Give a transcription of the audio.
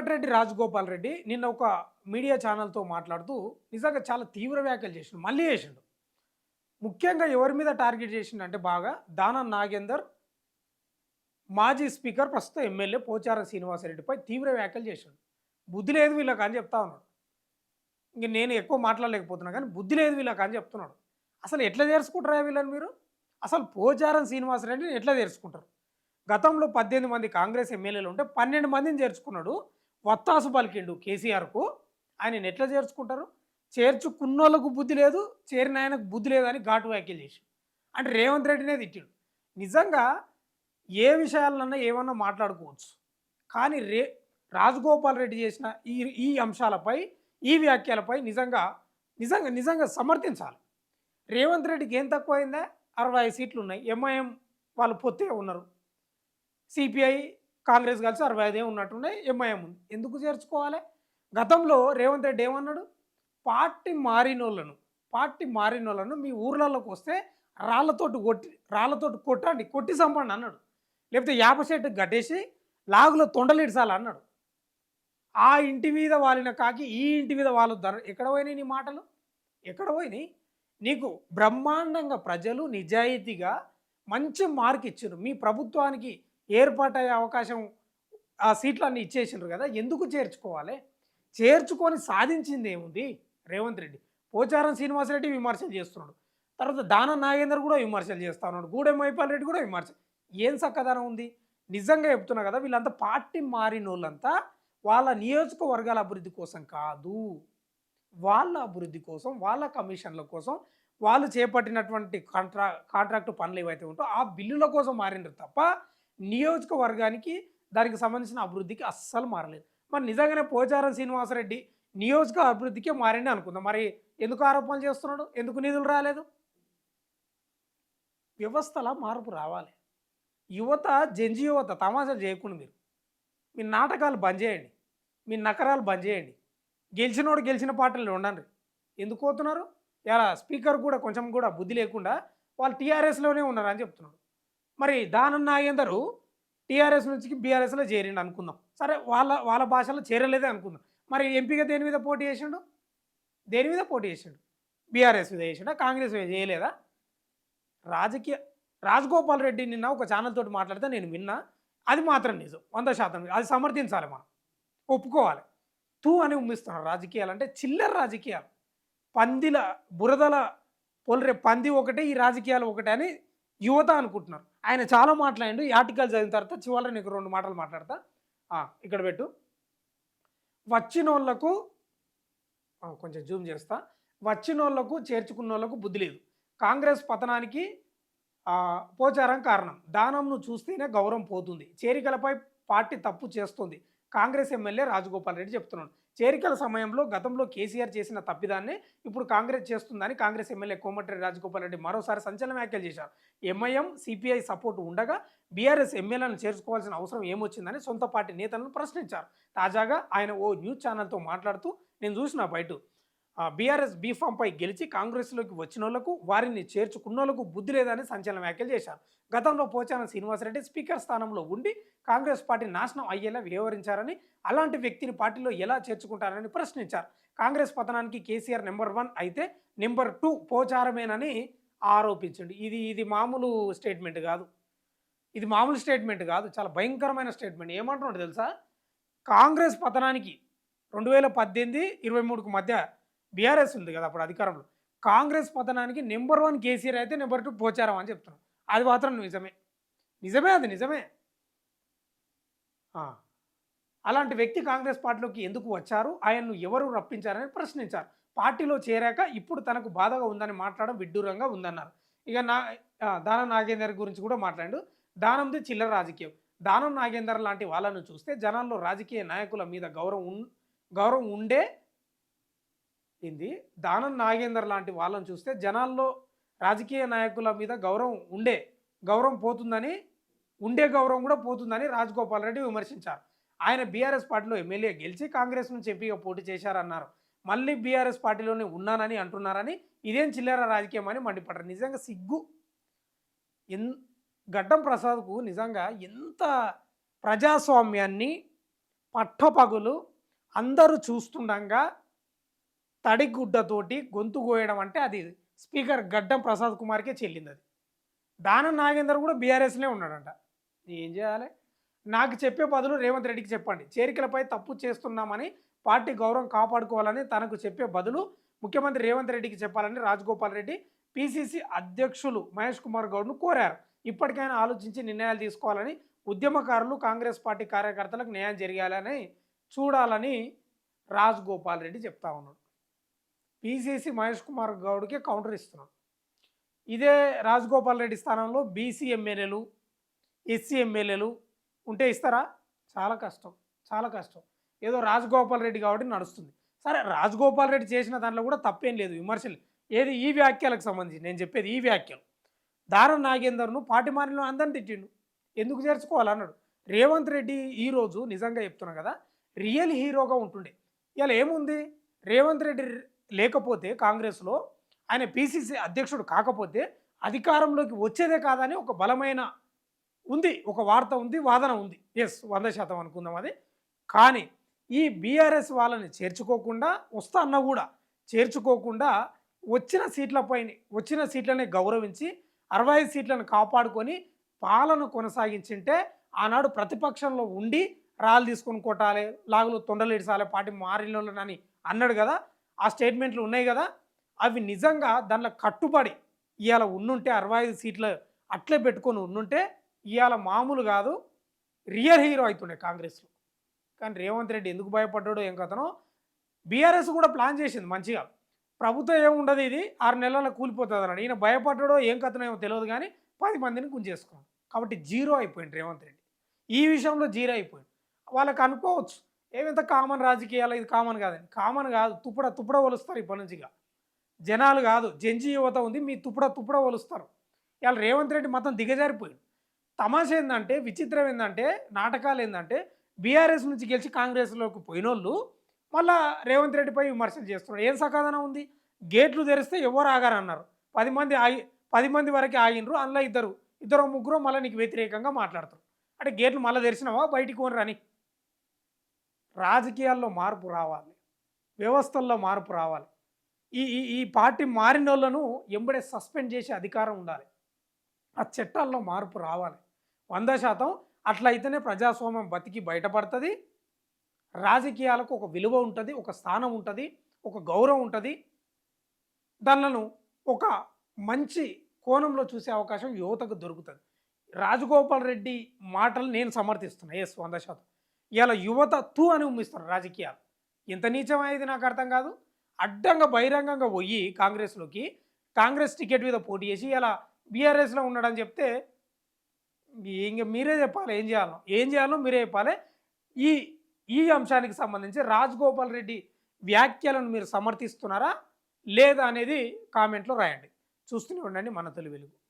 కోమటిరెడ్డి రాజగోపాల్ రెడ్డి నిన్న ఒక మీడియా ఛానల్‌తో మాట్లాడుతూ నిజంగా చాలా తీవ్ర వ్యాఖ్యలు చేసిండు. మళ్ళీ చేసిండు. ముఖ్యంగా ఎవరి మీద టార్గెట్ చేసిండంటే బాగా దానం నాగేందర్, మాజీ స్పీకర్, ప్రస్తుత ఎమ్మెల్యే పోచారం శ్రీనివాసరెడ్డిపై తీవ్ర వ్యాఖ్యలు చేసిండు. బుద్ధి లేదు వీళ్ళకి అని చెప్తా ఉన్నాడు. ఇంక నేను ఎక్కువ మాట్లాడలేకపోతున్నా కానీ బుద్ధి లేదు వీళ్ళకి అని చెప్తున్నాడు. అసలు ఎట్లా చేర్చుకుంటారా వీళ్ళని మీరు? అసలు పోచారం శ్రీనివాసరెడ్డిని ఎట్లా చేర్చుకుంటారు? గతంలో 18 మంది కాంగ్రెస్ ఎమ్మెల్యేలు ఉంటే 12 మందిని చేర్చుకున్నాడు. వత్తాసు పలికిండు కేసీఆర్‌కు. ఆయనను ఎట్లా చేర్చుకుంటారు? చేర్చుకున్నోళ్ళకు బుద్ధి లేదు, చేరిన ఆయనకు బుద్ధి లేదని ఘాటు వ్యాఖ్యలు చేసిండు. అంటే రేవంత్ రెడ్డినే తిట్టిండు. నిజంగా ఏ విషయాలనన్నా ఏమన్నా మాట్లాడుకోవచ్చు. కానీ రాజగోపాల్ రెడ్డి చేసిన ఈ ఈ అంశాలపై, ఈ వ్యాఖ్యలపై నిజంగా, నిజంగా, నిజంగా సమర్థించాలి. రేవంత్ రెడ్డికి ఏం తక్కువైందా? 65 సీట్లు ఉన్నాయి. ఎంఐఎం వాళ్ళు పొత్తే ఉన్నారు. సిపిఐ, కాంగ్రెస్ కలిసి 65 ఉన్నట్టున్నాయి. ఎంఐఎం ఉంది. ఎందుకు చేర్చుకోవాలి? గతంలో రేవంత్ రెడ్డి ఏమన్నాడు? పార్టీ మారినోళ్ళను మీ ఊర్లలోకి వస్తే రాళ్ళతోటి కొట్టండి, కొట్టి చంపండి అన్నాడు. లేకపోతే యాప చెట్టుకి కట్టేసి లాగులో తొండలిడ్చాలన్నాడు. ఆ ఇంటి మీద వాలిన కాకి ఈ ఇంటి మీద వాలుద్దారు. ఎక్కడ పోయినాయి నీ మాటలు? ఎక్కడ పోయినాయి? నీకు బ్రహ్మాండంగా ప్రజలు నిజాయితీగా మంచి మార్క్ ఇచ్చారు. మీ ప్రభుత్వానికి ఏర్పాటయ్యే అవకాశం ఆ సీట్లన్నీ ఇచ్చేసిండ్రు కదా, ఎందుకు చేర్చుకోవాలి? చేర్చుకొని సాధించింది ఏముంది రేవంత్ రెడ్డి? పోచారం శ్రీనివాసరెడ్డి విమర్శలు చేస్తున్నాడు. తర్వాత దానం నాగేందర్ కూడా విమర్శలు చేస్తా ఉన్నాడు. గూడెం మైపాల్ రెడ్డి కూడా విమర్శ. ఏం చక్కదనం ఉంది? నిజంగా చెప్తున్నా కదా, వీళ్ళంతా పార్టీ మారినోళ్ళంతా వాళ్ళ నియోజకవర్గాల అభివృద్ధి కోసం కాదు, వాళ్ళ అభివృద్ధి కోసం, వాళ్ళ కమిషన్ల కోసం, వాళ్ళు చేపట్టినటువంటి కాంట్రాక్టు పనులు ఏవైతే ఉంటో ఆ బిల్లుల కోసం మారిండ్రు తప్ప నియోజకవర్గానికి దానికి సంబంధించిన అభివృద్ధికి అస్సలు మారలేదు. మరి నిజంగానే పోచారం శ్రీనివాసరెడ్డి నియోజక అభివృద్ధికే మారిండి అనుకుందాం. మరి ఎందుకు ఆరోపణలు చేస్తున్నాడు? ఎందుకు నిధులు రాలేదు? వ్యవస్థల మార్పు రావాలి. యువత, జంజి యువత తమాషాలు చేయకుండా మీ నాటకాలు బంద్ చేయండి, మీ నకరాలు బంద్ చేయండి. గెలిచినోడు గెలిచిన పార్టీలు ఉండండి. ఎందుకు పోతున్నారు? ఇలా స్పీకర్ కూడా కొంచెం కూడా బుద్ధి లేకుండా వాళ్ళు టీఆర్ఎస్లోనే ఉన్నారు అని చెప్తున్నాడు. మరి దానం నాగేందరు టీఆర్ఎస్ నుంచి బీఆర్ఎస్లో చేరిండు అనుకుందాం. సరే, వాళ్ళ భాషలో చేరలేదే అనుకుందాం. మరి ఎంపీగా దేని మీద పోటీ చేసిండు? దేని మీద పోటీ చేసిండు? బీఆర్ఎస్ మీద చేసిండా? కాంగ్రెస్ మీద చేయలేదా? రాజకీయ రాజగోపాల్ రెడ్డి నిన్న ఒక ఛానల్ తోటి మాట్లాడితే నేను విన్నా. అది మాత్రం నిజం, 100% అది సమర్థించాలి, మనం ఒప్పుకోవాలి. తూ అని ఉమ్మిస్తున్నారు. రాజకీయాలు అంటే చిల్లర రాజకీయాలు, పందిల బురదల పొలరే పంది ఒకటే, ఈ రాజకీయాలు ఒకటే అని యువత అనుకుంటున్నారు. ఆయన చాలా మాట్లాడిండు. ఈ ఆర్టికల్ చదివిన తర్వాత చివరిలో నీకు 2 మాటలు మాట్లాడతా. ఇక్కడ పెట్టు. వచ్చినోళ్లకు కొంచెం జూమ్ చేస్తా. వచ్చినోళ్లకు చేర్చుకున్నోళ్లకు బుద్ధి లేదు. కాంగ్రెస్ పతనానికి పోచారం కారణం. దానంను చూస్తేనే గౌరవం పోతుంది. చేరికలపై పార్టీ తప్పు చేస్తుంది. కాంగ్రెస్ ఎమ్మెల్యే రాజగోపాల్ రెడ్డి చెప్తున్నాడు. చేరికల సమయంలో గతంలో కేసీఆర్ చేసిన తప్పిదాన్ని ఇప్పుడు కాంగ్రెస్ చేస్తుందని కాంగ్రెస్ ఎమ్మెల్యే కోమటిరెడ్డి రాజగోపాల్ రెడ్డి మరోసారి సంచలన వ్యాఖ్యలు చేశారు. ఎంఐఎం, సిపిఐ సపోర్టు ఉండగా బీఆర్ఎస్ ఎమ్మెల్యేలను చేర్చుకోవాల్సిన అవసరం ఏమొచ్చిందని సొంత పార్టీ నేతలను ప్రశ్నించారు. తాజాగా ఆయన ఓ న్యూస్ ఛానల్తో మాట్లాడుతూ, నేను చూసిన బయట బీఆర్ఎస్ బీఫామ్పై గెలిచి కాంగ్రెస్లోకి వచ్చిన వాళ్లకు, వారిని చేర్చుకున్నోళ్లకు బుద్ధి లేదని సంచలన వ్యాఖ్యలు చేశారు. గతంలో పోచారం శ్రీనివాసరెడ్డి స్పీకర్ స్థానంలో ఉండి కాంగ్రెస్ పార్టీ నాశనం అయ్యేలా వ్యవహరించారని, అలాంటి వ్యక్తిని పార్టీలో ఎలా చేర్చుకుంటారని ప్రశ్నించారు. కాంగ్రెస్ పతనానికి కేసీఆర్ నెంబర్ 1 అయితే నెంబర్ 2 పోచారమేనని ఆరోపించండి. ఇది మామూలు స్టేట్మెంట్ కాదు. ఇది మామూలు స్టేట్మెంట్ కాదు, చాలా భయంకరమైన స్టేట్మెంట్. ఏమంటున్నాడు తెలుసా? కాంగ్రెస్ పతనానికి 2018, 23కు మధ్య బీఆర్ఎస్ ఉంది కదా అప్పుడు అధికారంలో. కాంగ్రెస్ పతనానికి నెంబర్ 1 కేసీఆర్ అయితే నెంబర్ 2 పోచారం అని చెప్తున్నాం. అది మాత్రం నిజమే, అది నిజమే. అలాంటి వ్యక్తి కాంగ్రెస్ పార్టీలోకి ఎందుకు వచ్చారు, ఆయన్ను ఎవరు రప్పించారని ప్రశ్నించారు. పార్టీలో చేరాక ఇప్పుడు తనకు బాధగా ఉందని మాట్లాడడం విడ్డూరంగా ఉందన్నారు. ఇక దానం నాగేందర్ గురించి కూడా మాట్లాడు. దానంది చిల్లర రాజకీయం. దానం నాగేందర్ లాంటి వాళ్ళను చూస్తే జనాల్లో రాజకీయ నాయకుల మీద గౌరవం ఉండే దానం నాగేందర్ లాంటి వాళ్ళని చూస్తే జనాల్లో రాజకీయ నాయకుల మీద గౌరవం పోతుందని, ఉండే గౌరవం కూడా పోతుందని రాజగోపాల్ రెడ్డి విమర్శించారు. ఆయన బీఆర్ఎస్ పార్టీలో ఎమ్మెల్యే గెలిచి కాంగ్రెస్ నుంచి ఎంపీగా పోటీ చేశారన్నారు. మళ్ళీ బీఆర్ఎస్ పార్టీలోనే ఉన్నానని అంటున్నారని, ఇదేం చిల్లర రాజకీయం అని మండిపడ్డారు. నిజంగా సిగ్గు. గడ్డం ప్రసాద్కు నిజంగా ఎంత ప్రజాస్వామ్యాన్ని, పట్టపగులు అందరూ చూస్తుండగా తడిగుడ్డతోటి గొంతు కోయడం అంటే అది స్పీకర్ గడ్డం ప్రసాద్ కుమార్కే చెల్లింది అది. దానం నాగేందర్ కూడా బీఆర్ఎస్‌నే ఉన్నాడంట. ఏం చేయాలి? నాకు చెప్పే బదులు రేవంత్ రెడ్డికి చెప్పండి. చేరికలపై తప్పు చేస్తున్నామని పార్టీ గౌరవం కాపాడుకోవాలని తనకు చెప్పే బదులు ముఖ్యమంత్రి రేవంత్ రెడ్డికి చెప్పాలని రాజగోపాల్ రెడ్డి పీసీసీ అధ్యక్షులు మహేష్ కుమార్ గౌడ్‌ను కోరారు. ఇప్పటికైనా ఆలోచించి నిర్ణయాలు తీసుకోవాలని ఉద్యమకారులు, కాంగ్రెస్ పార్టీ కార్యకర్తలకు న్యాయం జరగాలని చూడాలని రాజగోపాల్ రెడ్డి చెప్తా ఉన్నాడు. పీసీసీ మహేష్ కుమార్ గౌడ్‌కి కౌంటర్ ఇస్తున్నాడు. ఇదే రాజగోపాల్ రెడ్డి స్థానంలో బీసీ ఎమ్మెల్యేలు, ఎస్సీ ఎమ్మెల్యేలు ఉంటే ఇస్తారా? చాలా కష్టం, చాలా కష్టం. ఏదో రాజగోపాల్ రెడ్డి కాబట్టి నడుస్తుంది. సరే, రాజగోపాల్ రెడ్డి చేసిన దాంట్లో కూడా తప్పేం లేదు, విమర్శలు. ఏది ఈ వ్యాఖ్యలకు సంబంధించి నేను చెప్పేది ఈ వ్యాఖ్యలు. దానం నాగేందర్ను పార్టీ మారిలో అందరిని తిట్టిండు, ఎందుకు చేర్చుకోవాలన్నాడు. రేవంత్ రెడ్డి ఈరోజు నిజంగా చెప్తున్నా కదా, రియల్ హీరోగా ఉంటుండే. ఇలా ఏముంది, రేవంత్ రెడ్డి లేకపోతే కాంగ్రెస్లో ఆయన పీసీసీ అధ్యక్షుడు కాకపోతే అధికారంలోకి వచ్చేదే కాదని ఒక బలమైన ఉంది, ఒక వార్త ఉంది, వాదన ఉంది. ఎస్, 100% అనుకుందాం అది. కానీ ఈ బీఆర్ఎస్ వాళ్ళని చేర్చుకోకుండా, వస్తా అన్న కూడా చేర్చుకోకుండా వచ్చిన సీట్లనే గౌరవించి 65 సీట్లను కాపాడుకొని పాలన కొనసాగించింటే ఆనాడు ప్రతిపక్షంలో ఉండి రాళ్ళు తీసుకొని కొట్టాలి, లాగులు తొండలేడ్చాలి, పార్టీ మారినోళ్ళని అన్నాడు కదా. ఆ స్టేట్మెంట్లు ఉన్నాయి కదా, అవి నిజంగా దాంట్లో కట్టుబడి ఇవాళ ఉండుంటే 65 సీట్లు అట్లే పెట్టుకొని ఉండుంటే ఇవాళ మామూలు కాదు, రియల్ హీరో అవుతుండే కాంగ్రెస్లో. కానీ రేవంత్ రెడ్డి ఎందుకు భయపడ్డాడో ఏం కథనో. బీఆర్ఎస్ కూడా ప్లాన్ చేసింది మంచిగా, ప్రభుత్వం ఏముండదు, ఇది 6 నెలల్లో కూలిపోతుంది అన్నాడు. ఈయన భయపడ్డాడో ఏం కథనో ఏమో తెలియదు, కానీ 10 మందిని గుంజేసుకున్నాడు. కాబట్టి జీరో అయిపోయింది రేవంత్ రెడ్డి, ఈ విషయంలో జీరో అయిపోయింది. వాళ్ళకి అనుకోవచ్చు ఏమింత కామన్ రాజకీయాలు, ఇది కామన్ కాదని. కామన్ కాదు, తుప్పుడ ఒలుస్తారు ఇప్పటి నుంచిగా. జనాలు కాదు, జంజీ యువత ఉంది, మీ తుప్పుడ ఒలుస్తారు. ఇవాళ రేవంత్ రెడ్డి మొత్తం దిగజారిపోయింది. తమాషా ఏంటంటే, విచిత్రం ఏంటంటే, నాటకాలు ఏంటంటే, బీఆర్ఎస్ నుంచి గెలిచి కాంగ్రెస్లోకి పోయినోళ్ళు మళ్ళా రేవంత్ రెడ్డిపై విమర్శలు చేస్తున్నారు. ఏం సమాధానం ఉంది? గేట్లు తెరిస్తే ఎవరు ఆగారన్నారు, 10 మంది వరకే ఆగినరు, అందులో ఇద్దరు ముగ్గురు మళ్ళీ నీకు వ్యతిరేకంగా మాట్లాడతారు. అంటే గేట్లు మళ్ళీ తెరిచినావా, బయటికి కొనరని. రాజకీయాల్లో మార్పు రావాలి, వ్యవస్థల్లో మార్పు రావాలి. ఈ ఈ ఈ పార్టీ మారిన వాళ్ళను ఎంబడే సస్పెండ్ చేసే అధికారం ఉండాలి. ఆ చట్టాల్లో మార్పు రావాలి 100%. అట్లయితేనే ప్రజాస్వామ్యం బతికి బయటపడుతుంది, రాజకీయాలకు ఒక విలువ ఉంటుంది, ఒక స్థానం ఉంటుంది, ఒక గౌరవం ఉంటుంది. దానిలను ఒక మంచి కోణంలో చూసే అవకాశం యువతకు దొరుకుతుంది. రాజగోపాల్ రెడ్డి మాటలు నేను సమర్థిస్తున్నా. ఎస్, 100%. ఇవాళ యువత అని ఉమ్మిస్తారు రాజకీయాలు. ఎంత నీచమైంది నాకు అర్థం కాదు. అడ్డంగా బహిరంగంగా పోయి కాంగ్రెస్ టికెట్ మీద పోటీ చేసి ఇలా బీఆర్ఎస్లో ఉన్నాడని చెప్తే ఇంక మీరే చెప్పాలి ఏం చేయాలో మీరే చెప్పాలి. ఈ అంశానికి సంబంధించి రాజగోపాల్ రెడ్డి వ్యాఖ్యలను మీరు సమర్థిస్తున్నారా లేదా అనేది కామెంట్లో రాయండి. చూస్తూనే ఉండండి మన తొలి వెలుగు.